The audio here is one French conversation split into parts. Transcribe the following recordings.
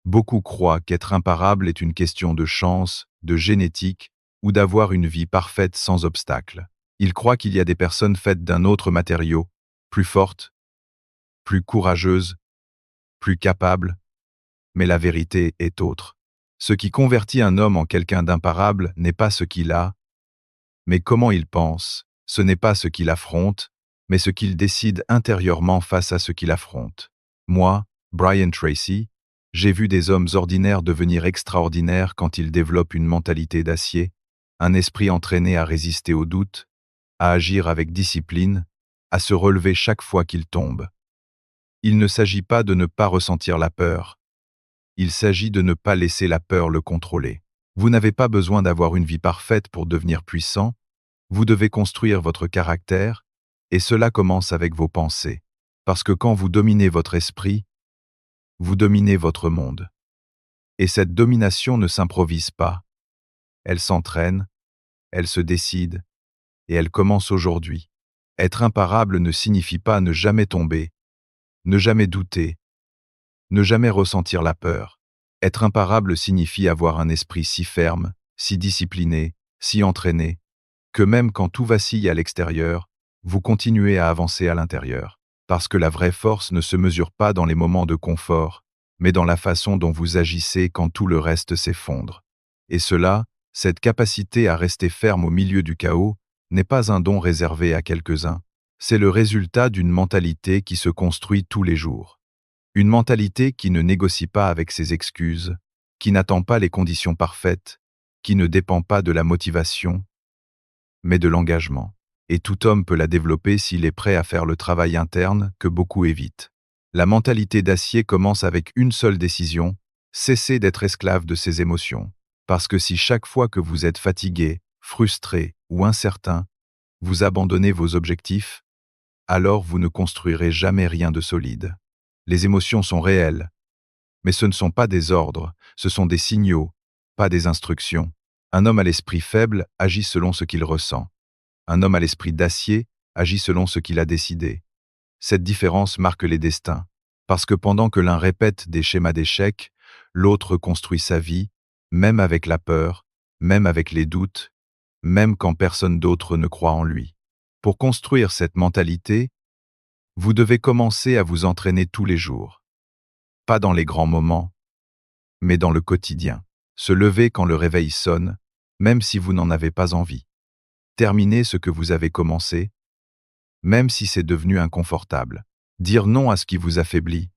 Beaucoup croient qu'être imparable est une question de chance, de génétique, ou d'avoir une vie parfaite sans obstacle. Ils croient qu'il y a des personnes faites d'un autre matériau, plus fortes, plus courageuses, plus capables, mais la vérité est autre. Ce qui convertit un homme en quelqu'un d'imparable n'est pas ce qu'il a, mais comment il pense. Ce n'est pas ce qu'il affronte, mais ce qu'il décide intérieurement face à ce qu'il affronte. Moi, Brian Tracy, j'ai vu des hommes ordinaires devenir extraordinaires quand ils développent une mentalité d'acier, un esprit entraîné à résister aux doutes, à agir avec discipline, à se relever chaque fois qu'ils tombent. Il ne s'agit pas de ne pas ressentir la peur. Il s'agit de ne pas laisser la peur le contrôler. Vous n'avez pas besoin d'avoir une vie parfaite pour devenir puissant. Vous devez construire votre caractère, et cela commence avec vos pensées. Parce que quand vous dominez votre esprit, vous dominez votre monde. Et cette domination ne s'improvise pas. Elle s'entraîne, elle se décide, et elle commence aujourd'hui. Être imparable ne signifie pas ne jamais tomber, ne jamais douter, ne jamais ressentir la peur. Être imparable signifie avoir un esprit si ferme, si discipliné, si entraîné, que même quand tout vacille à l'extérieur, vous continuez à avancer à l'intérieur. Parce que la vraie force ne se mesure pas dans les moments de confort, mais dans la façon dont vous agissez quand tout le reste s'effondre. Et cela, cette capacité à rester ferme au milieu du chaos, n'est pas un don réservé à quelques-uns. C'est le résultat d'une mentalité qui se construit tous les jours. Une mentalité qui ne négocie pas avec ses excuses, qui n'attend pas les conditions parfaites, qui ne dépend pas de la motivation, mais de l'engagement. Et tout homme peut la développer s'il est prêt à faire le travail interne que beaucoup évitent. La mentalité d'acier commence avec une seule décision, cesser d'être esclave de ses émotions. Parce que si chaque fois que vous êtes fatigué, frustré ou incertain, vous abandonnez vos objectifs, alors vous ne construirez jamais rien de solide. Les émotions sont réelles, mais ce ne sont pas des ordres, ce sont des signaux, pas des instructions. Un homme à l'esprit faible agit selon ce qu'il ressent. Un homme à l'esprit d'acier agit selon ce qu'il a décidé. Cette différence marque les destins, parce que pendant que l'un répète des schémas d'échecs, l'autre construit sa vie, même avec la peur, même avec les doutes, même quand personne d'autre ne croit en lui. Pour construire cette mentalité, vous devez commencer à vous entraîner tous les jours. Pas dans les grands moments, mais dans le quotidien. Se lever quand le réveil sonne, même si vous n'en avez pas envie. Terminer ce que vous avez commencé, même si c'est devenu inconfortable. Dire non à ce qui vous affaiblit,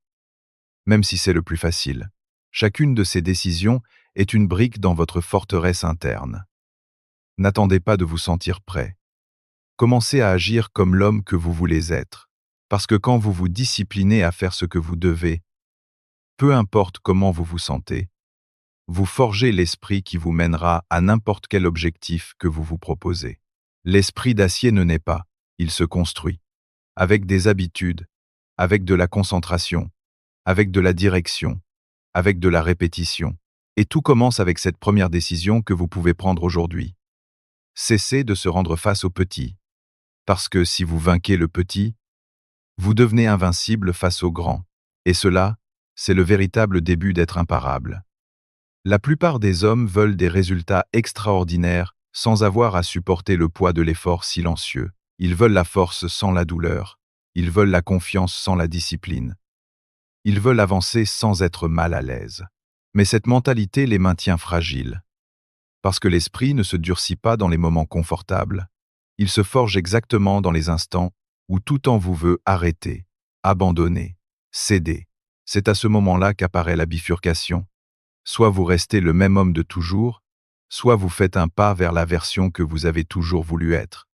même si c'est le plus facile. Chacune de ces décisions est une brique dans votre forteresse interne. N'attendez pas de vous sentir prêt. Commencez à agir comme l'homme que vous voulez être. Parce que quand vous vous disciplinez à faire ce que vous devez, peu importe comment vous vous sentez, vous forgez l'esprit qui vous mènera à n'importe quel objectif que vous vous proposez. L'esprit d'acier ne naît pas, il se construit. Avec des habitudes, avec de la concentration, avec de la direction, avec de la répétition. Et tout commence avec cette première décision que vous pouvez prendre aujourd'hui. Cessez de se rendre face au petit. Parce que si vous vainquez le petit, vous devenez invincible face au grand. Et cela, c'est le véritable début d'être imparable. La plupart des hommes veulent des résultats extraordinaires sans avoir à supporter le poids de l'effort silencieux. Ils veulent la force sans la douleur. Ils veulent la confiance sans la discipline. Ils veulent avancer sans être mal à l'aise. Mais cette mentalité les maintient fragiles. Parce que l'esprit ne se durcit pas dans les moments confortables. Il se forge exactement dans les instants où tout en vous veut arrêter, abandonner, céder. C'est à ce moment-là qu'apparaît la bifurcation. Soit vous restez le même homme de toujours, soit vous faites un pas vers la version que vous avez toujours voulu être.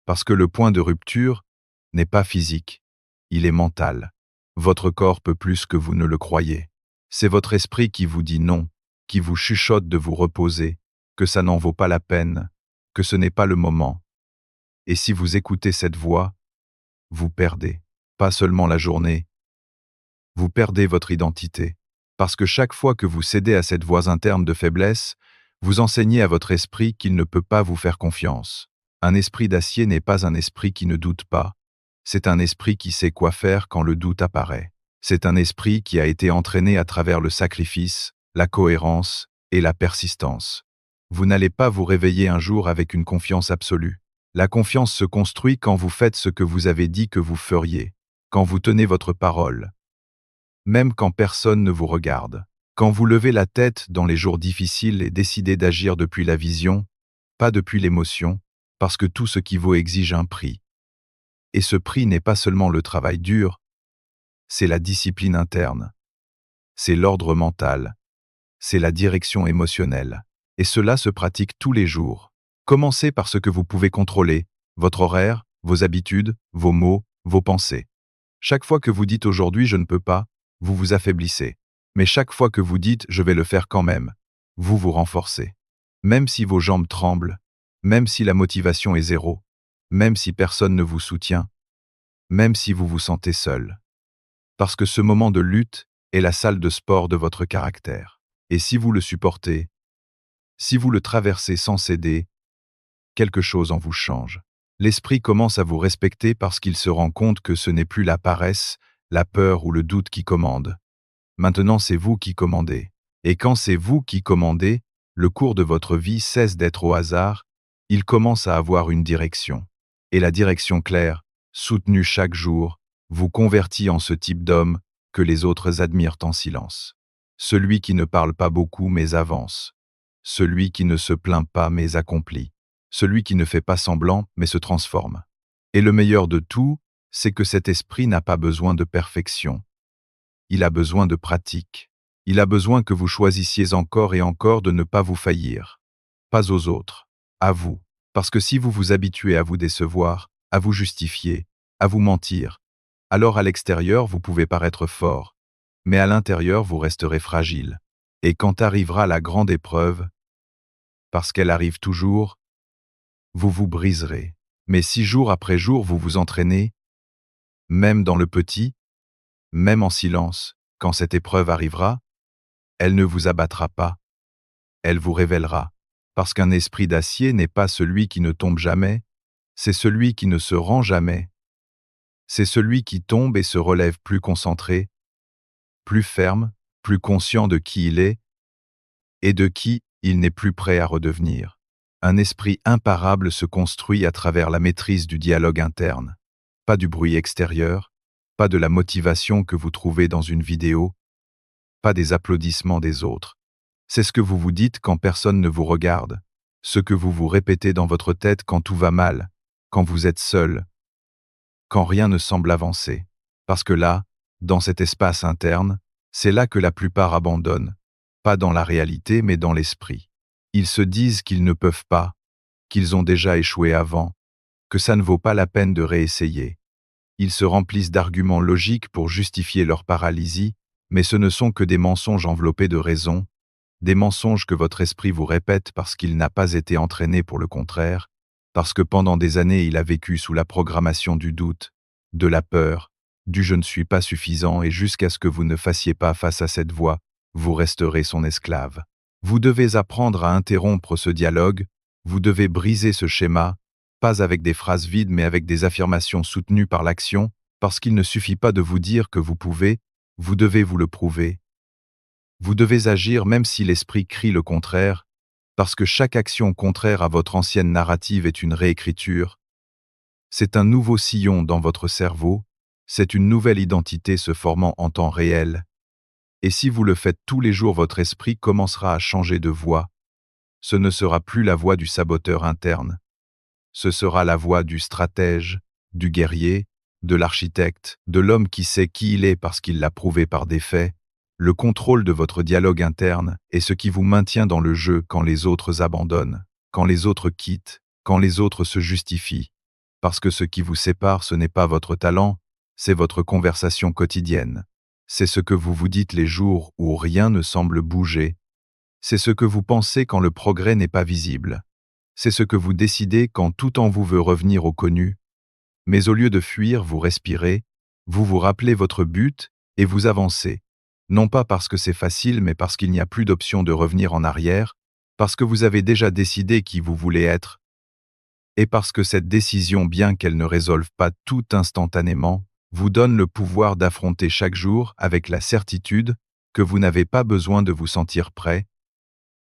Parce que le point de rupture n'est pas physique, il est mental. Votre corps peut plus que vous ne le croyez. C'est votre esprit qui vous dit non, qui vous chuchote de vous reposer, que ça n'en vaut pas la peine, que ce n'est pas le moment. Et si vous écoutez cette voix, vous perdez, pas seulement la journée, vous perdez votre identité. Parce que chaque fois que vous cédez à cette voix interne de faiblesse, vous enseignez à votre esprit qu'il ne peut pas vous faire confiance. Un esprit d'acier n'est pas un esprit qui ne doute pas, c'est un esprit qui sait quoi faire quand le doute apparaît. C'est un esprit qui a été entraîné à travers le sacrifice, la cohérence et la persistance. Vous n'allez pas vous réveiller un jour avec une confiance absolue. La confiance se construit quand vous faites ce que vous avez dit que vous feriez, quand vous tenez votre parole, même quand personne ne vous regarde, quand vous levez la tête dans les jours difficiles et décidez d'agir depuis la vision, pas depuis l'émotion, parce que tout ce qui vaut exige un prix. Et ce prix n'est pas seulement le travail dur, c'est la discipline interne, c'est l'ordre mental, c'est la direction émotionnelle. Et cela se pratique tous les jours. Commencez par ce que vous pouvez contrôler, votre horaire, vos habitudes, vos mots, vos pensées. Chaque fois que vous dites aujourd'hui je ne peux pas, vous vous affaiblissez. Mais chaque fois que vous dites je vais le faire quand même, vous vous renforcez. Même si vos jambes tremblent, même si la motivation est zéro, même si personne ne vous soutient, même si vous vous sentez seul. Parce que ce moment de lutte est la salle de sport de votre caractère. Et si vous le supportez, si vous le traversez sans céder, quelque chose en vous change. L'esprit commence à vous respecter parce qu'il se rend compte que ce n'est plus la paresse, la peur ou le doute qui commande. Maintenant, c'est vous qui commandez. Et quand c'est vous qui commandez, le cours de votre vie cesse d'être au hasard, il commence à avoir une direction. Et la direction claire, soutenue chaque jour, vous convertit en ce type d'homme que les autres admirent en silence. Celui qui ne parle pas beaucoup mais avance. Celui qui ne se plaint pas mais accomplit. Celui qui ne fait pas semblant mais se transforme. Et le meilleur de tout, c'est que cet esprit n'a pas besoin de perfection. Il a besoin de pratique. Il a besoin que vous choisissiez encore et encore de ne pas vous faillir. Pas aux autres, à vous. Parce que si vous vous habituez à vous décevoir, à vous justifier, à vous mentir, alors à l'extérieur vous pouvez paraître fort, mais à l'intérieur vous resterez fragile. Et quand arrivera la grande épreuve, parce qu'elle arrive toujours, vous vous briserez. Mais si jour après jour vous vous entraînez, même dans le petit, même en silence, quand cette épreuve arrivera, elle ne vous abattra pas, elle vous révélera. Parce qu'un esprit d'acier n'est pas celui qui ne tombe jamais, c'est celui qui ne se rend jamais. C'est celui qui tombe et se relève plus concentré, plus ferme, plus conscient de qui il est et de qui il n'est plus prêt à redevenir. Un esprit imparable se construit à travers la maîtrise du dialogue interne. Pas du bruit extérieur, pas de la motivation que vous trouvez dans une vidéo, pas des applaudissements des autres. C'est ce que vous vous dites quand personne ne vous regarde, ce que vous vous répétez dans votre tête quand tout va mal, quand vous êtes seul, quand rien ne semble avancer. Parce que là, dans cet espace interne, c'est là que la plupart abandonnent, pas dans la réalité mais dans l'esprit. Ils se disent qu'ils ne peuvent pas, qu'ils ont déjà échoué avant, que ça ne vaut pas la peine de réessayer. Ils se remplissent d'arguments logiques pour justifier leur paralysie, mais ce ne sont que des mensonges enveloppés de raison, des mensonges que votre esprit vous répète parce qu'il n'a pas été entraîné pour le contraire, parce que pendant des années il a vécu sous la programmation du doute, de la peur, du je ne suis pas suffisant et jusqu'à ce que vous ne fassiez pas face à cette voix, vous resterez son esclave. Vous devez apprendre à interrompre ce dialogue, vous devez briser ce schéma, pas avec des phrases vides mais avec des affirmations soutenues par l'action, parce qu'il ne suffit pas de vous dire que vous pouvez, vous devez vous le prouver. Vous devez agir même si l'esprit crie le contraire, parce que chaque action contraire à votre ancienne narrative est une réécriture. C'est un nouveau sillon dans votre cerveau, c'est une nouvelle identité se formant en temps réel. Et si vous le faites tous les jours, votre esprit commencera à changer de voix. Ce ne sera plus la voix du saboteur interne. Ce sera la voix du stratège, du guerrier, de l'architecte, de l'homme qui sait qui il est parce qu'il l'a prouvé par des faits. Le contrôle de votre dialogue interne est ce qui vous maintient dans le jeu quand les autres abandonnent, quand les autres quittent, quand les autres se justifient. Parce que ce qui vous sépare, ce n'est pas votre talent, c'est votre conversation quotidienne. C'est ce que vous vous dites les jours où rien ne semble bouger. C'est ce que vous pensez quand le progrès n'est pas visible. C'est ce que vous décidez quand tout en vous veut revenir au connu. Mais au lieu de fuir, vous respirez, vous vous rappelez votre but et vous avancez. Non pas parce que c'est facile, mais parce qu'il n'y a plus d'option de revenir en arrière, parce que vous avez déjà décidé qui vous voulez être, et parce que cette décision, bien qu'elle ne résolve pas tout instantanément, vous donne le pouvoir d'affronter chaque jour avec la certitude que vous n'avez pas besoin de vous sentir prêt,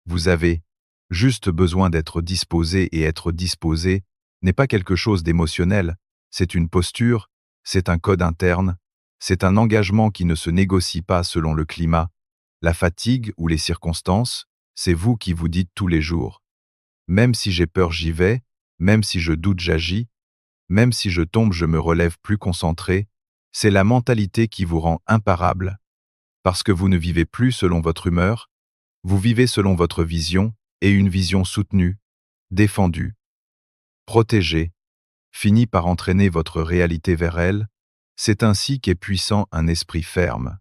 vous avez juste besoin d'être disposé, et être disposé n'est pas quelque chose d'émotionnel, c'est une posture, c'est un code interne, c'est un engagement qui ne se négocie pas selon le climat, la fatigue ou les circonstances, c'est vous qui vous dites tous les jours. Même si j'ai peur, j'y vais, même si je doute, j'agis, même si je tombe, je me relève plus concentré, c'est la mentalité qui vous rend imparable, parce que vous ne vivez plus selon votre humeur, vous vivez selon votre vision, et une vision soutenue, défendue, protégée, finit par entraîner votre réalité vers elle. C'est ainsi qu'est puissant un esprit ferme,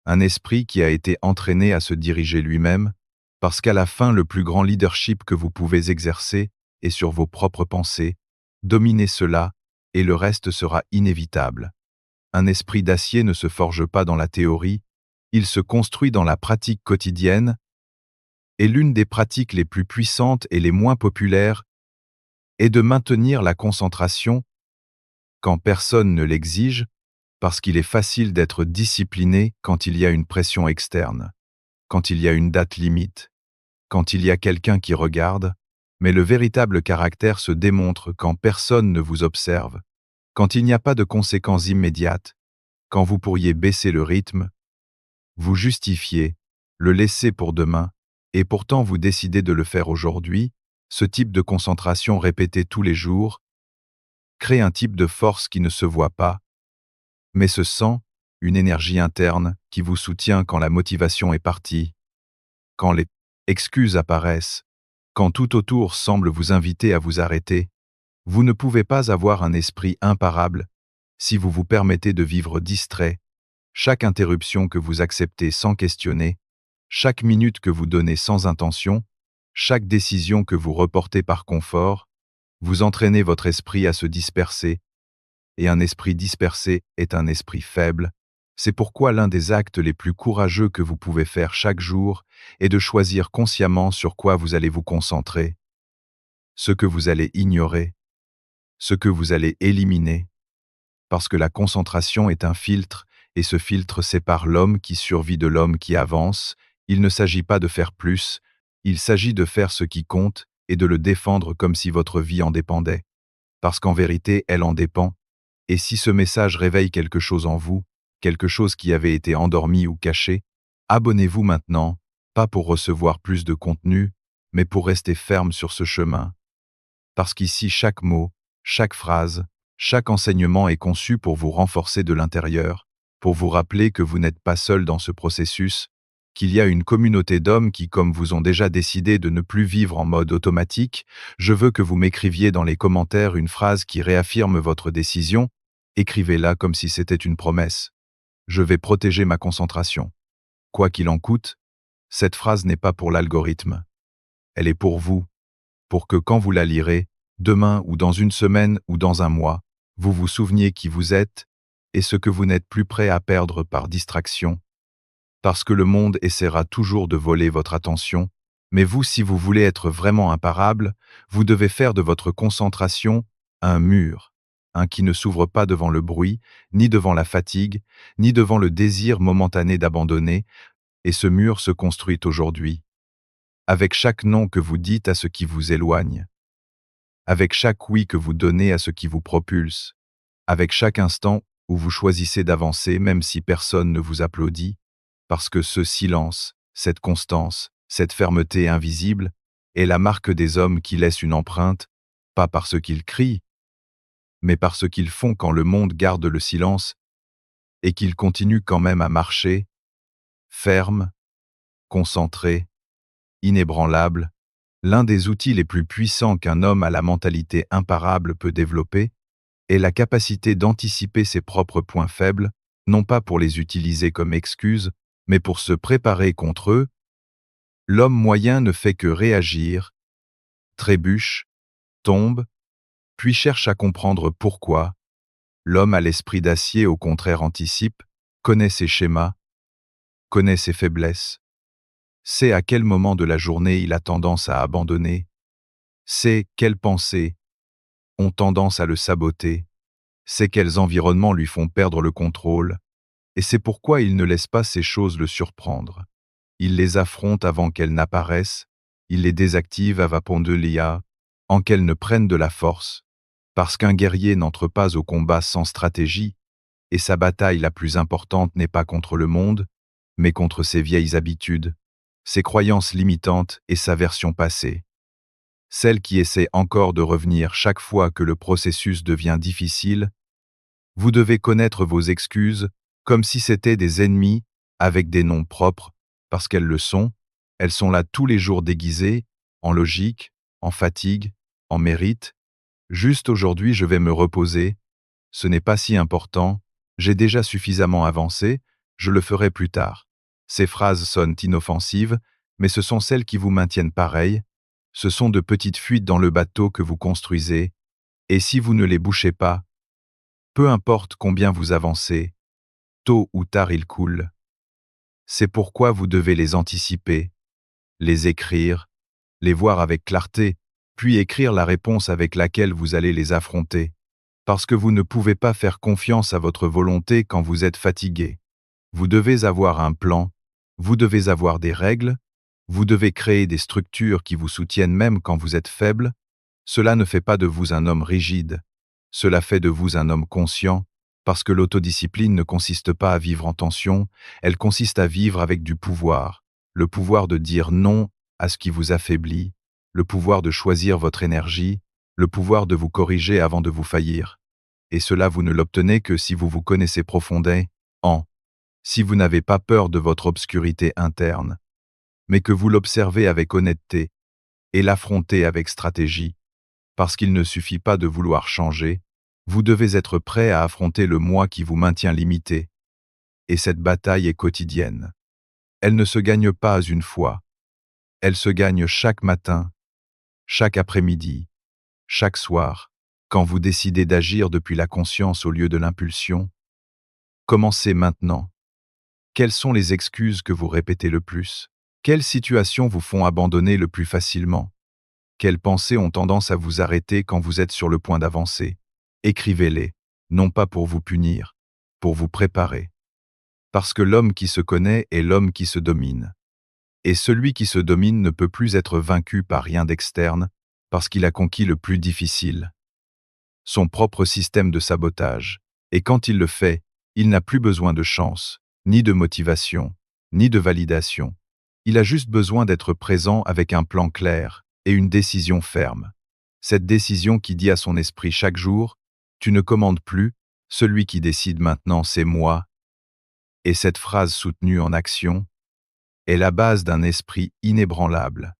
un esprit qui a été entraîné à se diriger lui-même, parce qu'à la fin, le plus grand leadership que vous pouvez exercer est sur vos propres pensées. Dominez cela, et le reste sera inévitable. Un esprit d'acier ne se forge pas dans la théorie, il se construit dans la pratique quotidienne, et l'une des pratiques les plus puissantes et les moins populaires est de maintenir la concentration quand personne ne l'exige, parce qu'il est facile d'être discipliné quand il y a une pression externe, quand il y a une date limite, quand il y a quelqu'un qui regarde, mais le véritable caractère se démontre quand personne ne vous observe, quand il n'y a pas de conséquences immédiates, quand vous pourriez baisser le rythme, vous justifiez, le laisser pour demain, et pourtant vous décidez de le faire aujourd'hui. Ce type de concentration répétée tous les jours crée un type de force qui ne se voit pas, mais se sent, une énergie interne qui vous soutient quand la motivation est partie, quand les excuses apparaissent, quand tout autour semble vous inviter à vous arrêter. Vous ne pouvez pas avoir un esprit imparable si vous vous permettez de vivre distrait. Chaque interruption que vous acceptez sans questionner, chaque minute que vous donnez sans intention, chaque décision que vous reportez par confort, vous entraînez votre esprit à se disperser, et un esprit dispersé est un esprit faible. C'est pourquoi l'un des actes les plus courageux que vous pouvez faire chaque jour est de choisir consciemment sur quoi vous allez vous concentrer, ce que vous allez ignorer, ce que vous allez éliminer, parce que la concentration est un filtre, et ce filtre sépare l'homme qui survit de l'homme qui avance. Il ne s'agit pas de faire plus, il s'agit de faire ce qui compte et de le défendre comme si votre vie en dépendait. Parce qu'en vérité, elle en dépend. Et si ce message réveille quelque chose en vous, quelque chose qui avait été endormi ou caché, abonnez-vous maintenant, pas pour recevoir plus de contenu, mais pour rester ferme sur ce chemin. Parce qu'ici, chaque mot, chaque phrase, chaque enseignement est conçu pour vous renforcer de l'intérieur, pour vous rappeler que vous n'êtes pas seul dans ce processus, qu'il y a une communauté d'hommes qui, comme vous, ont déjà décidé de ne plus vivre en mode automatique. Je veux que vous m'écriviez dans les commentaires une phrase qui réaffirme votre décision. Écrivez-la comme si c'était une promesse. Je vais protéger ma concentration. Quoi qu'il en coûte, cette phrase n'est pas pour l'algorithme. Elle est pour vous, pour que quand vous la lirez, demain ou dans une semaine ou dans un mois, vous vous souveniez qui vous êtes et ce que vous n'êtes plus prêt à perdre par distraction. Parce que le monde essaiera toujours de voler votre attention, mais vous, si vous voulez être vraiment imparable, vous devez faire de votre concentration un mur, un qui ne s'ouvre pas devant le bruit, ni devant la fatigue, ni devant le désir momentané d'abandonner, et ce mur se construit aujourd'hui, avec chaque non que vous dites à ce qui vous éloigne, avec chaque oui que vous donnez à ce qui vous propulse, avec chaque instant où vous choisissez d'avancer même si personne ne vous applaudit, parce que ce silence, cette constance, cette fermeté invisible est la marque des hommes qui laissent une empreinte, pas parce qu'ils crient, mais parce qu'ils font quand le monde garde le silence et qu'ils continuent quand même à marcher, fermes, concentrés, inébranlables. L'un des outils les plus puissants qu'un homme à la mentalité imparable peut développer est la capacité d'anticiper ses propres points faibles, non pas pour les utiliser comme excuses, mais pour se préparer contre eux. L'homme moyen ne fait que réagir, trébuche, tombe, puis cherche à comprendre pourquoi. L'homme à l'esprit d'acier, au contraire, anticipe, connaît ses schémas, connaît ses faiblesses, sait à quel moment de la journée il a tendance à abandonner, sait quelles pensées ont tendance à le saboter, sait quels environnements lui font perdre le contrôle, et c'est pourquoi il ne laisse pas ces choses le surprendre. Il les affronte avant qu'elles n'apparaissent, il les désactive avant de l'IA, en qu'elles ne prennent de la force, parce qu'un guerrier n'entre pas au combat sans stratégie, et sa bataille la plus importante n'est pas contre le monde, mais contre ses vieilles habitudes, ses croyances limitantes et sa version passée. Celle qui essaie encore de revenir chaque fois que le processus devient difficile. Vous devez connaître vos excuses comme si c'étaient des ennemis avec des noms propres, parce qu'elles le sont. Elles sont là tous les jours déguisées, en logique, en fatigue, en mérite. Juste aujourd'hui je vais me reposer. Ce n'est pas si important. J'ai déjà suffisamment avancé. Je le ferai plus tard. Ces phrases sonnent inoffensives, mais ce sont celles qui vous maintiennent pareil. Ce sont de petites fuites dans le bateau que vous construisez. Et si vous ne les bouchez pas, peu importe combien vous avancez, tôt ou tard ils coulent. C'est pourquoi vous devez les anticiper, les écrire, les voir avec clarté, puis écrire la réponse avec laquelle vous allez les affronter. Parce que vous ne pouvez pas faire confiance à votre volonté quand vous êtes fatigué. Vous devez avoir un plan, vous devez avoir des règles, vous devez créer des structures qui vous soutiennent même quand vous êtes faible. Cela ne fait pas de vous un homme rigide, cela fait de vous un homme conscient, parce que l'autodiscipline ne consiste pas à vivre en tension, elle consiste à vivre avec du pouvoir, le pouvoir de dire non à ce qui vous affaiblit, le pouvoir de choisir votre énergie, le pouvoir de vous corriger avant de vous faillir. Et cela vous ne l'obtenez que si vous vous connaissez profondément, si vous n'avez pas peur de votre obscurité interne, mais que vous l'observez avec honnêteté et l'affrontez avec stratégie. Parce qu'il ne suffit pas de vouloir changer, vous devez être prêt à affronter le moi qui vous maintient limité. Et cette bataille est quotidienne. Elle ne se gagne pas une fois. Elle se gagne chaque matin, chaque après-midi, chaque soir, quand vous décidez d'agir depuis la conscience au lieu de l'impulsion. Commencez maintenant. Quelles sont les excuses que vous répétez le plus? Quelles situations vous font abandonner le plus facilement? Quelles pensées ont tendance à vous arrêter quand vous êtes sur le point d'avancer? Écrivez-les, non pas pour vous punir, pour vous préparer. Parce que l'homme qui se connaît est l'homme qui se domine. Et celui qui se domine ne peut plus être vaincu par rien d'externe, parce qu'il a conquis le plus difficile, son propre système de sabotage. Et quand il le fait, il n'a plus besoin de chance, ni de motivation, ni de validation. Il a juste besoin d'être présent avec un plan clair et une décision ferme. Cette décision qui dit à son esprit chaque jour, « Tu ne commandes plus, celui qui décide maintenant, c'est moi ». Et cette phrase soutenue en action est la base d'un esprit inébranlable.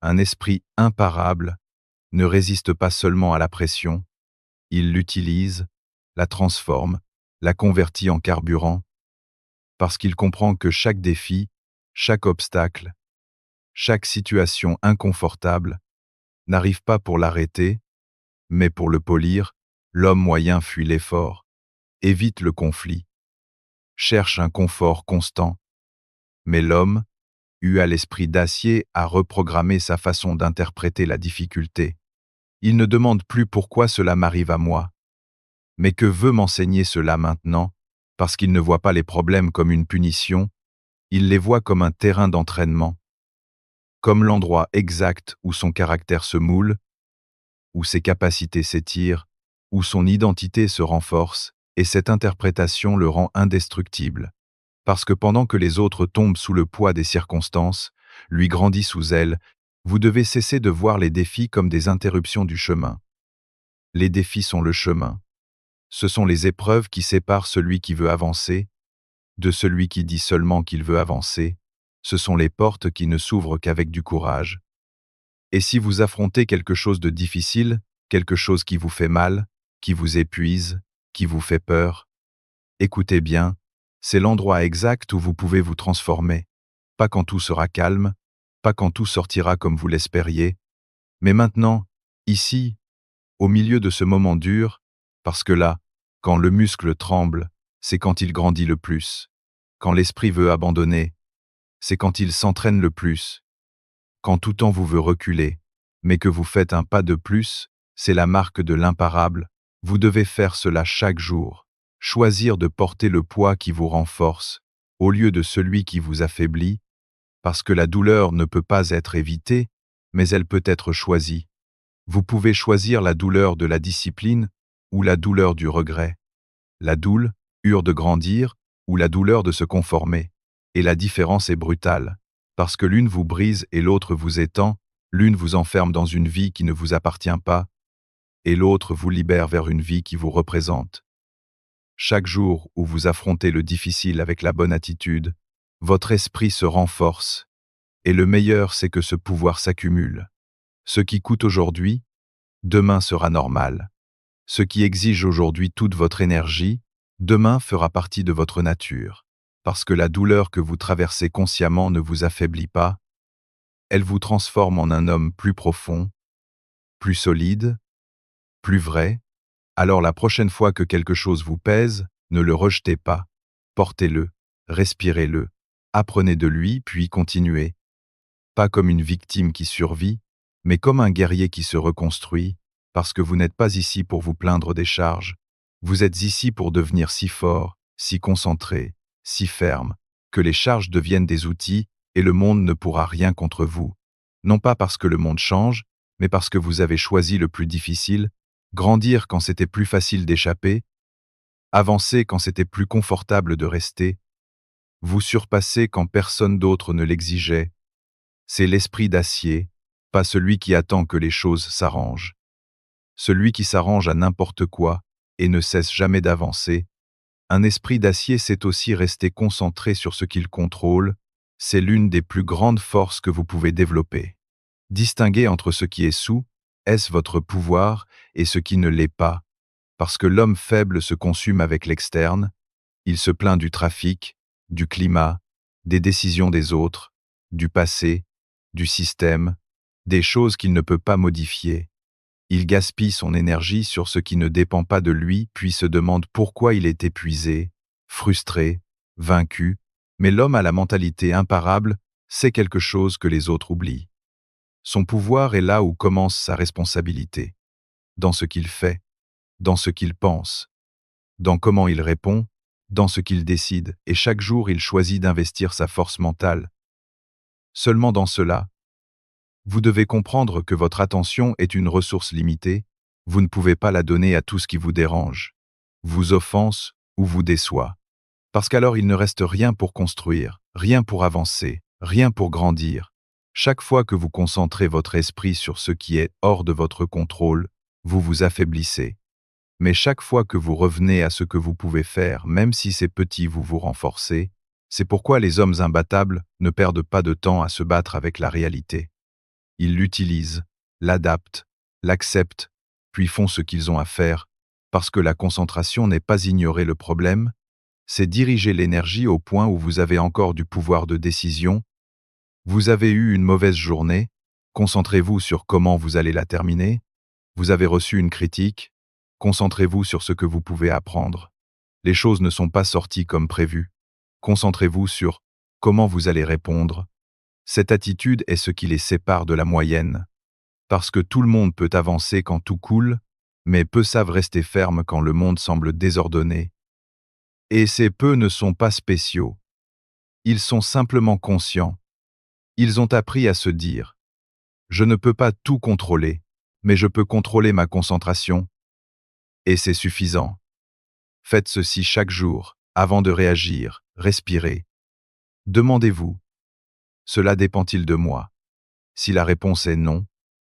Un esprit imparable ne résiste pas seulement à la pression, il l'utilise, la transforme, la convertit en carburant, parce qu'il comprend que chaque défi, chaque obstacle, chaque situation inconfortable n'arrive pas pour l'arrêter, mais pour le polir. L'homme moyen fuit l'effort, évite le conflit, cherche un confort constant. Mais l'homme, eu à l'esprit d'acier, a reprogrammé sa façon d'interpréter la difficulté. Il ne demande plus pourquoi cela m'arrive à moi, mais que veut m'enseigner cela maintenant, parce qu'il ne voit pas les problèmes comme une punition, il les voit comme un terrain d'entraînement, comme l'endroit exact où son caractère se moule, où ses capacités s'étirent, où son identité se renforce, et cette interprétation le rend indestructible. Parce que pendant que les autres tombent sous le poids des circonstances, lui grandit sous elle, vous devez cesser de voir les défis comme des interruptions du chemin. Les défis sont le chemin. Ce sont les épreuves qui séparent celui qui veut avancer de celui qui dit seulement qu'il veut avancer. Ce sont les portes qui ne s'ouvrent qu'avec du courage. Et si vous affrontez quelque chose de difficile, quelque chose qui vous fait mal, qui vous épuise, qui vous fait peur, écoutez bien, c'est l'endroit exact où vous pouvez vous transformer. Pas quand tout sera calme, pas quand tout sortira comme vous l'espériez, mais maintenant, ici, au milieu de ce moment dur, parce que là, quand le muscle tremble, c'est quand il grandit le plus. Quand l'esprit veut abandonner, c'est quand il s'entraîne le plus. Quand tout en vous veut reculer, mais que vous faites un pas de plus, c'est la marque de l'imparable, Vous devez faire cela chaque jour. Choisir de porter le poids qui vous renforce, au lieu de celui qui vous affaiblit, parce que la douleur ne peut pas être évitée, mais elle peut être choisie. Vous pouvez choisir la douleur de la discipline ou la douleur du regret. La douleur de grandir ou la douleur de se conformer. Et la différence est brutale, parce que l'une vous brise et l'autre vous étend, l'une vous enferme dans une vie qui ne vous appartient pas, et l'autre vous libère vers une vie qui vous représente. Chaque jour où vous affrontez le difficile avec la bonne attitude, votre esprit se renforce, et le meilleur c'est que ce pouvoir s'accumule. Ce qui coûte aujourd'hui, demain sera normal. Ce qui exige aujourd'hui toute votre énergie, demain fera partie de votre nature, parce que la douleur que vous traversez consciemment ne vous affaiblit pas, elle vous transforme en un homme plus profond, plus solide, plus vrai. Alors la prochaine fois que quelque chose vous pèse, ne le rejetez pas, portez-le, respirez-le, apprenez de lui puis continuez. Pas comme une victime qui survit, mais comme un guerrier qui se reconstruit, parce que vous n'êtes pas ici pour vous plaindre des charges, vous êtes ici pour devenir si fort, si concentré, si ferme, que les charges deviennent des outils et le monde ne pourra rien contre vous. Non pas parce que le monde change, mais parce que vous avez choisi le plus difficile, grandir quand c'était plus facile d'échapper, avancer quand c'était plus confortable de rester, vous surpasser quand personne d'autre ne l'exigeait. C'est l'esprit d'acier, pas celui qui attend que les choses s'arrangent. Celui qui s'arrange à n'importe quoi et ne cesse jamais d'avancer. Un esprit d'acier sait aussi rester concentré sur ce qu'il contrôle, c'est l'une des plus grandes forces que vous pouvez développer. Distinguez entre ce qui est est-ce votre pouvoir, et ce qui ne l'est pas, parce que l'homme faible se consume avec l'externe, il se plaint du trafic, du climat, des décisions des autres, du passé, du système, des choses qu'il ne peut pas modifier. Il gaspille son énergie sur ce qui ne dépend pas de lui, puis se demande pourquoi il est épuisé, frustré, vaincu, mais l'homme à la mentalité imparable sait quelque chose que les autres oublient. Son pouvoir est là où commence sa responsabilité, dans ce qu'il fait, dans ce qu'il pense, dans comment il répond, dans ce qu'il décide, et chaque jour il choisit d'investir sa force mentale. Seulement dans cela, vous devez comprendre que votre attention est une ressource limitée, vous ne pouvez pas la donner à tout ce qui vous dérange, vous offense ou vous déçoit. Parce qu'alors il ne reste rien pour construire, rien pour avancer, rien pour grandir. Chaque fois que vous concentrez votre esprit sur ce qui est hors de votre contrôle, vous vous affaiblissez. Mais chaque fois que vous revenez à ce que vous pouvez faire, même si c'est petit, vous vous renforcez. C'est pourquoi les hommes imbattables ne perdent pas de temps à se battre avec la réalité. Ils l'utilisent, l'adaptent, l'acceptent, puis font ce qu'ils ont à faire, parce que la concentration n'est pas ignorer le problème, c'est diriger l'énergie au point où vous avez encore du pouvoir de décision. Vous avez eu une mauvaise journée, concentrez-vous sur comment vous allez la terminer. Vous avez reçu une critique, concentrez-vous sur ce que vous pouvez apprendre. Les choses ne sont pas sorties comme prévu. Concentrez-vous sur comment vous allez répondre. Cette attitude est ce qui les sépare de la moyenne. Parce que tout le monde peut avancer quand tout coule, mais peu savent rester fermes quand le monde semble désordonné. Et ces peu ne sont pas spéciaux. Ils sont simplement conscients. Ils ont appris à se dire « Je ne peux pas tout contrôler, mais je peux contrôler ma concentration. » Et c'est suffisant. Faites ceci chaque jour, avant de réagir, respirez. Demandez-vous « Cela dépend-il de moi ?» Si la réponse est non,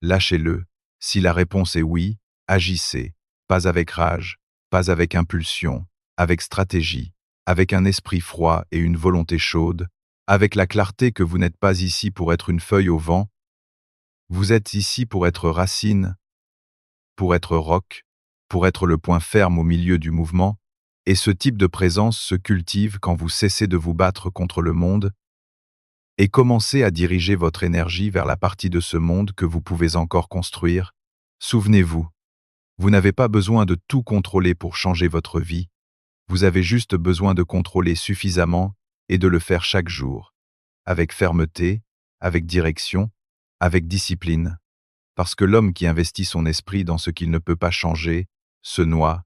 lâchez-le. Si la réponse est oui, agissez. Pas avec rage, pas avec impulsion, avec stratégie, avec un esprit froid et une volonté chaude, avec la clarté que vous n'êtes pas ici pour être une feuille au vent, vous êtes ici pour être racine, pour être roc, pour être le point ferme au milieu du mouvement, et ce type de présence se cultive quand vous cessez de vous battre contre le monde et commencez à diriger votre énergie vers la partie de ce monde que vous pouvez encore construire. Souvenez-vous, vous n'avez pas besoin de tout contrôler pour changer votre vie, vous avez juste besoin de contrôler suffisamment et de le faire chaque jour, avec fermeté, avec direction, avec discipline. Parce que l'homme qui investit son esprit dans ce qu'il ne peut pas changer se noie,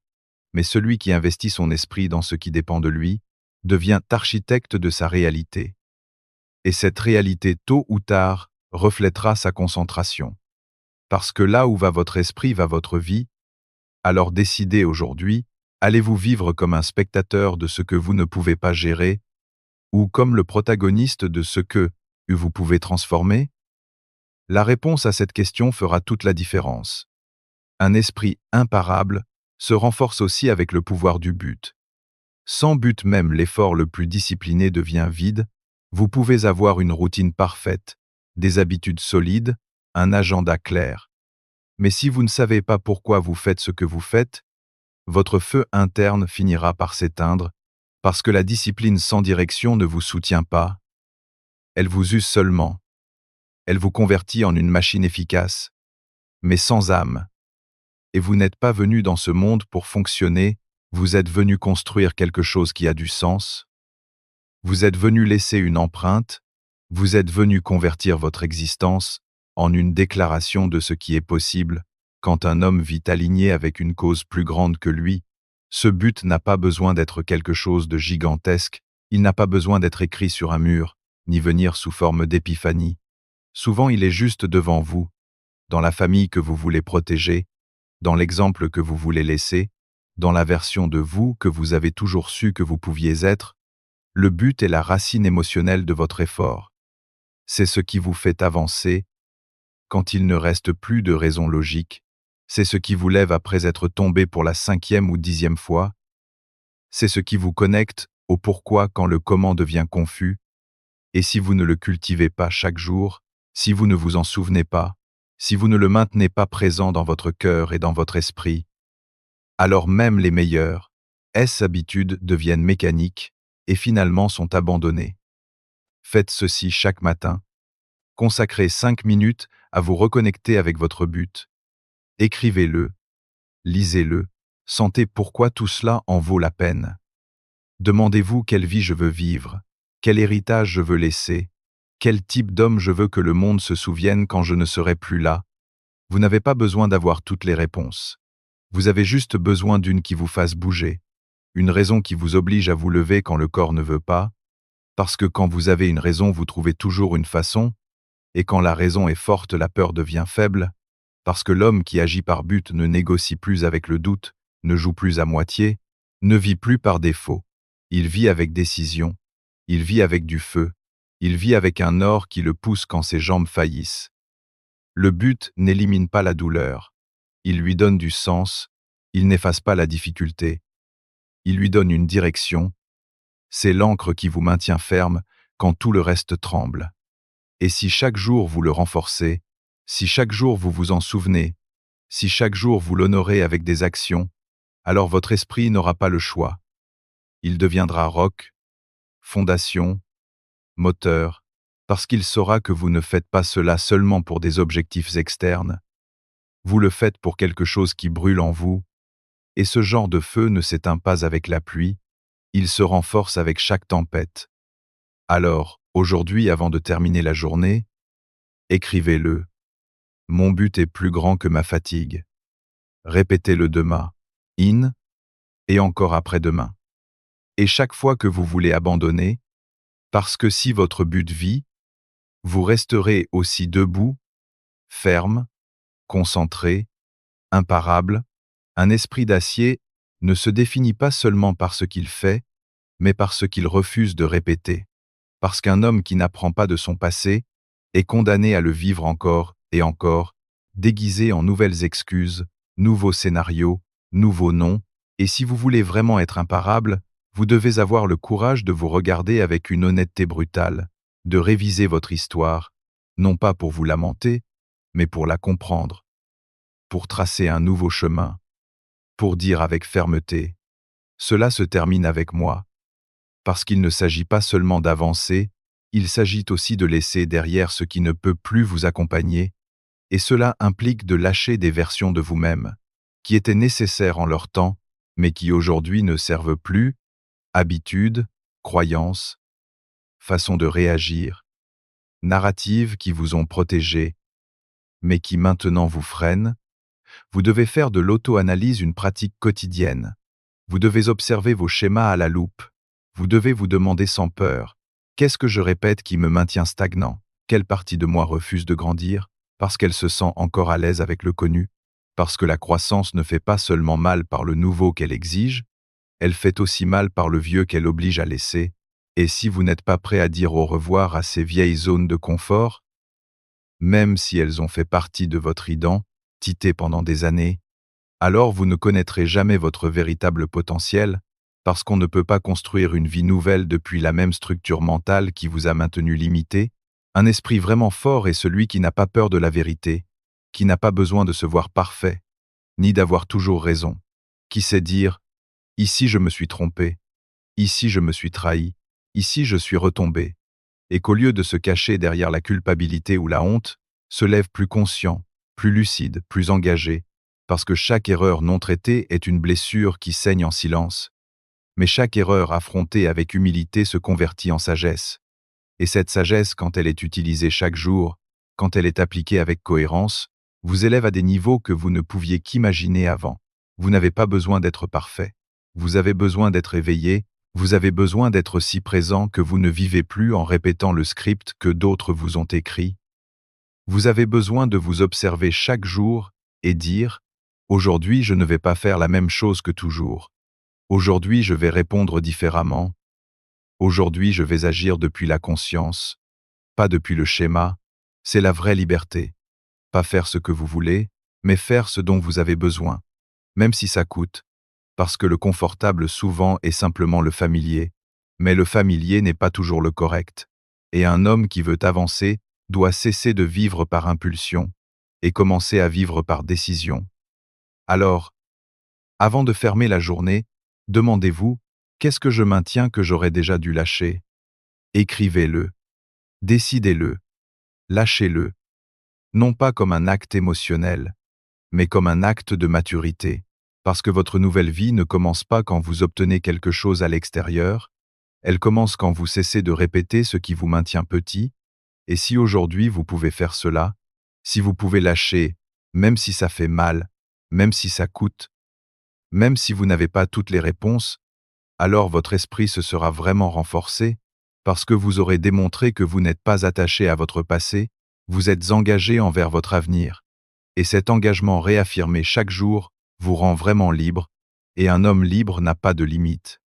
mais celui qui investit son esprit dans ce qui dépend de lui devient architecte de sa réalité. Et cette réalité, tôt ou tard, reflètera sa concentration. Parce que là où va votre esprit va votre vie, alors décidez aujourd'hui, allez-vous vivre comme un spectateur de ce que vous ne pouvez pas gérer, ou comme le protagoniste de ce que vous pouvez transformer? La réponse à cette question fera toute la différence. Un esprit imparable se renforce aussi avec le pouvoir du but. Sans but même l'effort le plus discipliné devient vide, vous pouvez avoir une routine parfaite, des habitudes solides, un agenda clair. Mais si vous ne savez pas pourquoi vous faites ce que vous faites, votre feu interne finira par s'éteindre, parce que la discipline sans direction ne vous soutient pas, elle vous use seulement, elle vous convertit en une machine efficace, mais sans âme. Et vous n'êtes pas venu dans ce monde pour fonctionner, vous êtes venu construire quelque chose qui a du sens, vous êtes venu laisser une empreinte, vous êtes venu convertir votre existence en une déclaration de ce qui est possible quand un homme vit aligné avec une cause plus grande que lui. Ce but n'a pas besoin d'être quelque chose de gigantesque, il n'a pas besoin d'être écrit sur un mur, ni venir sous forme d'épiphanie. Souvent il est juste devant vous, dans la famille que vous voulez protéger, dans l'exemple que vous voulez laisser, dans la version de vous que vous avez toujours su que vous pouviez être. Le but est la racine émotionnelle de votre effort. C'est ce qui vous fait avancer quand il ne reste plus de raison logique. C'est ce qui vous lève après être tombé pour la 5e ou 10e fois. C'est ce qui vous connecte au pourquoi quand le comment devient confus. Et si vous ne le cultivez pas chaque jour, si vous ne vous en souvenez pas, si vous ne le maintenez pas présent dans votre cœur et dans votre esprit, alors même les meilleures habitudes deviennent mécaniques et finalement sont abandonnées. Faites ceci chaque matin. Consacrez 5 minutes à vous reconnecter avec votre but. Écrivez-le, lisez-le, sentez pourquoi tout cela en vaut la peine. Demandez-vous quelle vie je veux vivre, quel héritage je veux laisser, quel type d'homme je veux que le monde se souvienne quand je ne serai plus là. Vous n'avez pas besoin d'avoir toutes les réponses. Vous avez juste besoin d'une qui vous fasse bouger, une raison qui vous oblige à vous lever quand le corps ne veut pas, parce que quand vous avez une raison, vous trouvez toujours une façon, et quand la raison est forte, la peur devient faible, parce que l'homme qui agit par but ne négocie plus avec le doute, ne joue plus à moitié, ne vit plus par défaut. Il vit avec décision, il vit avec du feu, il vit avec un or qui le pousse quand ses jambes faillissent. Le but n'élimine pas la douleur, il lui donne du sens, il n'efface pas la difficulté, il lui donne une direction, c'est l'ancre qui vous maintient ferme quand tout le reste tremble. Et si chaque jour vous le renforcez, si chaque jour vous vous en souvenez, si chaque jour vous l'honorez avec des actions, alors votre esprit n'aura pas le choix. Il deviendra roc, fondation, moteur, parce qu'il saura que vous ne faites pas cela seulement pour des objectifs externes, vous le faites pour quelque chose qui brûle en vous, et ce genre de feu ne s'éteint pas avec la pluie, il se renforce avec chaque tempête. Alors, aujourd'hui, avant de terminer la journée, écrivez-le. Mon but est plus grand que ma fatigue. Répétez-le demain, et encore après-demain. Et chaque fois que vous voulez abandonner, parce que si votre but vit, vous resterez aussi debout, ferme, concentré, imparable. Un esprit d'acier ne se définit pas seulement par ce qu'il fait, mais par ce qu'il refuse de répéter. Parce qu'un homme qui n'apprend pas de son passé est condamné à le vivre encore et encore, déguisé en nouvelles excuses, nouveaux scénarios, nouveaux noms, et si vous voulez vraiment être imparable, vous devez avoir le courage de vous regarder avec une honnêteté brutale, de réviser votre histoire, non pas pour vous lamenter, mais pour la comprendre, pour tracer un nouveau chemin, pour dire avec fermeté, cela se termine avec moi, parce qu'il ne s'agit pas seulement d'avancer, il s'agit aussi de laisser derrière ce qui ne peut plus vous accompagner, et cela implique de lâcher des versions de vous-même, qui étaient nécessaires en leur temps, mais qui aujourd'hui ne servent plus, habitudes, croyances, façons de réagir, narratives qui vous ont protégé, mais qui maintenant vous freinent. Vous devez faire de l'auto-analyse une pratique quotidienne. Vous devez observer vos schémas à la loupe. Vous devez vous demander sans peur: qu'est-ce que je répète qui me maintient stagnant? Quelle partie de moi refuse de grandir parce qu'elle se sent encore à l'aise avec le connu? Parce que la croissance ne fait pas seulement mal par le nouveau qu'elle exige, elle fait aussi mal par le vieux qu'elle oblige à laisser. Et si vous n'êtes pas prêt à dire au revoir à ces vieilles zones de confort, même si elles ont fait partie de votre identité pendant des années, alors vous ne connaîtrez jamais votre véritable potentiel, parce qu'on ne peut pas construire une vie nouvelle depuis la même structure mentale qui vous a maintenu limité. Un esprit vraiment fort est celui qui n'a pas peur de la vérité, qui n'a pas besoin de se voir parfait, ni d'avoir toujours raison, qui sait dire: ici je me suis trompé, ici je me suis trahi, ici je suis retombé, et qu'au lieu de se cacher derrière la culpabilité ou la honte, se lève plus conscient, plus lucide, plus engagé, parce que chaque erreur non traitée est une blessure qui saigne en silence. Mais chaque erreur affrontée avec humilité se convertit en sagesse. Et cette sagesse, quand elle est utilisée chaque jour, quand elle est appliquée avec cohérence, vous élève à des niveaux que vous ne pouviez qu'imaginer avant. Vous n'avez pas besoin d'être parfait. Vous avez besoin d'être éveillé. Vous avez besoin d'être si présent que vous ne vivez plus en répétant le script que d'autres vous ont écrit. Vous avez besoin de vous observer chaque jour et dire: aujourd'hui, je ne vais pas faire la même chose que toujours. Aujourd'hui, je vais répondre différemment. Aujourd'hui, je vais agir depuis la conscience, pas depuis le schéma. C'est la vraie liberté. Pas faire ce que vous voulez, mais faire ce dont vous avez besoin, même si ça coûte, parce que le confortable souvent est simplement le familier, mais le familier n'est pas toujours le correct. Et un homme qui veut avancer doit cesser de vivre par impulsion et commencer à vivre par décision. Alors, avant de fermer la journée, demandez-vous: qu'est-ce que je maintiens que j'aurais déjà dû lâcher? Écrivez-le, décidez-le, lâchez-le, non pas comme un acte émotionnel, mais comme un acte de maturité, parce que votre nouvelle vie ne commence pas quand vous obtenez quelque chose à l'extérieur, elle commence quand vous cessez de répéter ce qui vous maintient petit. Et si aujourd'hui vous pouvez faire cela, si vous pouvez lâcher, même si ça fait mal, même si ça coûte, même si vous n'avez pas toutes les réponses, alors votre esprit se sera vraiment renforcé, parce que vous aurez démontré que vous n'êtes pas attaché à votre passé, vous êtes engagé envers votre avenir. Et cet engagement réaffirmé chaque jour vous rend vraiment libre, et un homme libre n'a pas de limite.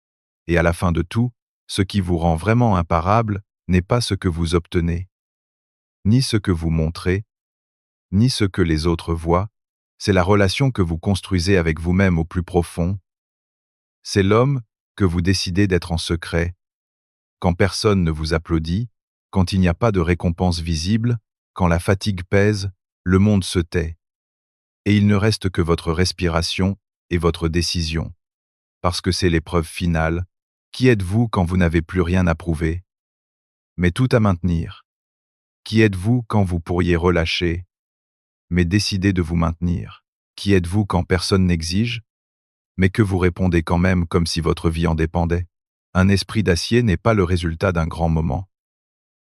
Et à la fin de tout, ce qui vous rend vraiment imparable n'est pas ce que vous obtenez, ni ce que vous montrez, ni ce que les autres voient, c'est la relation que vous construisez avec vous-même au plus profond. C'est l'homme que vous décidez d'être en secret, quand personne ne vous applaudit, quand il n'y a pas de récompense visible, quand la fatigue pèse, le monde se tait. Et il ne reste que votre respiration et votre décision. Parce que c'est l'épreuve finale. Qui êtes-vous quand vous n'avez plus rien à prouver, mais tout à maintenir? Qui êtes-vous quand vous pourriez relâcher, mais décidez de vous maintenir? Qui êtes-vous quand personne n'exige, mais que vous répondez quand même comme si votre vie en dépendait? Un esprit d'acier n'est pas le résultat d'un grand moment.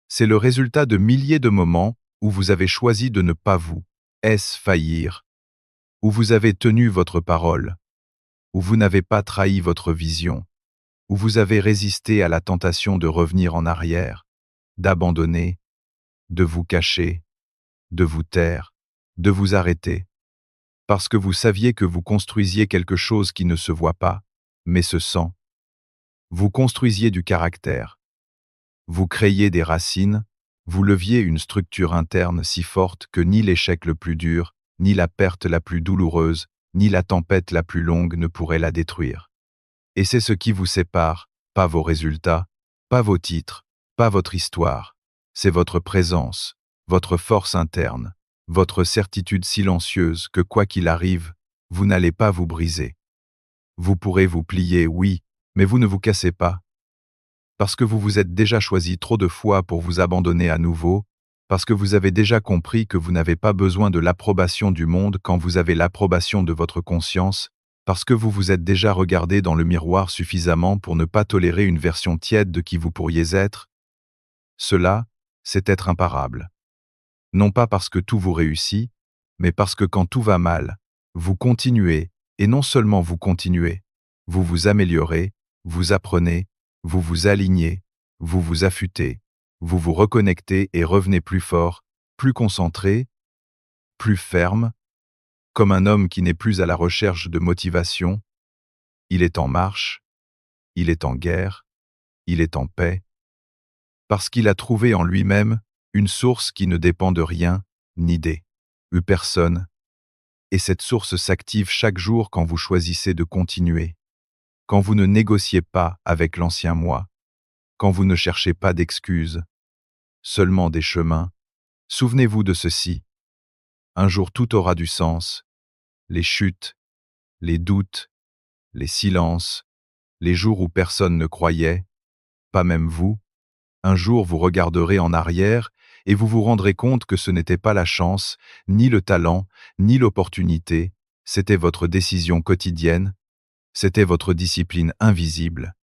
C'est le résultat de milliers de moments où vous avez choisi de ne pas vous faillir, où vous avez tenu votre parole, où vous n'avez pas trahi votre vision, où vous avez résisté à la tentation de revenir en arrière, d'abandonner, de vous cacher, de vous taire, de vous arrêter, parce que vous saviez que vous construisiez quelque chose qui ne se voit pas, mais se sent. Vous construisiez du caractère. Vous créiez des racines, vous leviez une structure interne si forte que ni l'échec le plus dur, ni la perte la plus douloureuse, ni la tempête la plus longue ne pourraient la détruire. Et c'est ce qui vous sépare, pas vos résultats, pas vos titres, pas votre histoire. C'est votre présence, votre force interne, votre certitude silencieuse que quoi qu'il arrive, vous n'allez pas vous briser. Vous pourrez vous plier, oui, mais vous ne vous cassez pas. Parce que vous vous êtes déjà choisi trop de fois pour vous abandonner à nouveau, parce que vous avez déjà compris que vous n'avez pas besoin de l'approbation du monde quand vous avez l'approbation de votre conscience, parce que vous vous êtes déjà regardé dans le miroir suffisamment pour ne pas tolérer une version tiède de qui vous pourriez être. Cela, c'est être imparable. Non pas parce que tout vous réussit, mais parce que quand tout va mal, Vous continuez, et non seulement vous continuez, vous vous améliorez, vous apprenez, vous vous alignez, vous vous affûtez, vous vous reconnectez et revenez plus fort, plus concentré, plus ferme, comme un homme qui n'est plus à la recherche de motivation. Il est en marche, il est en guerre, il est en paix, parce qu'il a trouvé en lui-même une source qui ne dépend de rien, ni des ou personne, et cette source s'active chaque jour quand vous choisissez de continuer, quand vous ne négociez pas avec l'ancien moi, quand vous ne cherchez pas d'excuses, seulement des chemins. Souvenez-vous de ceci, un jour tout aura du sens, les chutes, les doutes, les silences, les jours où personne ne croyait, pas même vous. Un jour vous regarderez en arrière et vous vous rendrez compte que ce n'était pas la chance, ni le talent, ni l'opportunité, c'était votre décision quotidienne, c'était votre discipline invisible,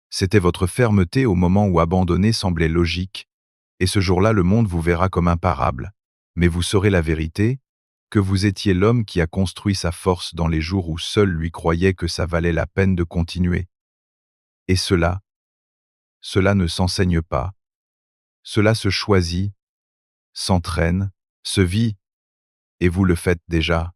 c'était votre fermeté au moment où abandonner semblait logique, et ce jour-là le monde vous verra comme imparable. Mais vous saurez la vérité, que vous étiez l'homme qui a construit sa force dans les jours où seul lui croyait que ça valait la peine de continuer. Et cela ne s'enseigne pas, cela se choisit, s'entraîne, se vit, et vous le faites déjà.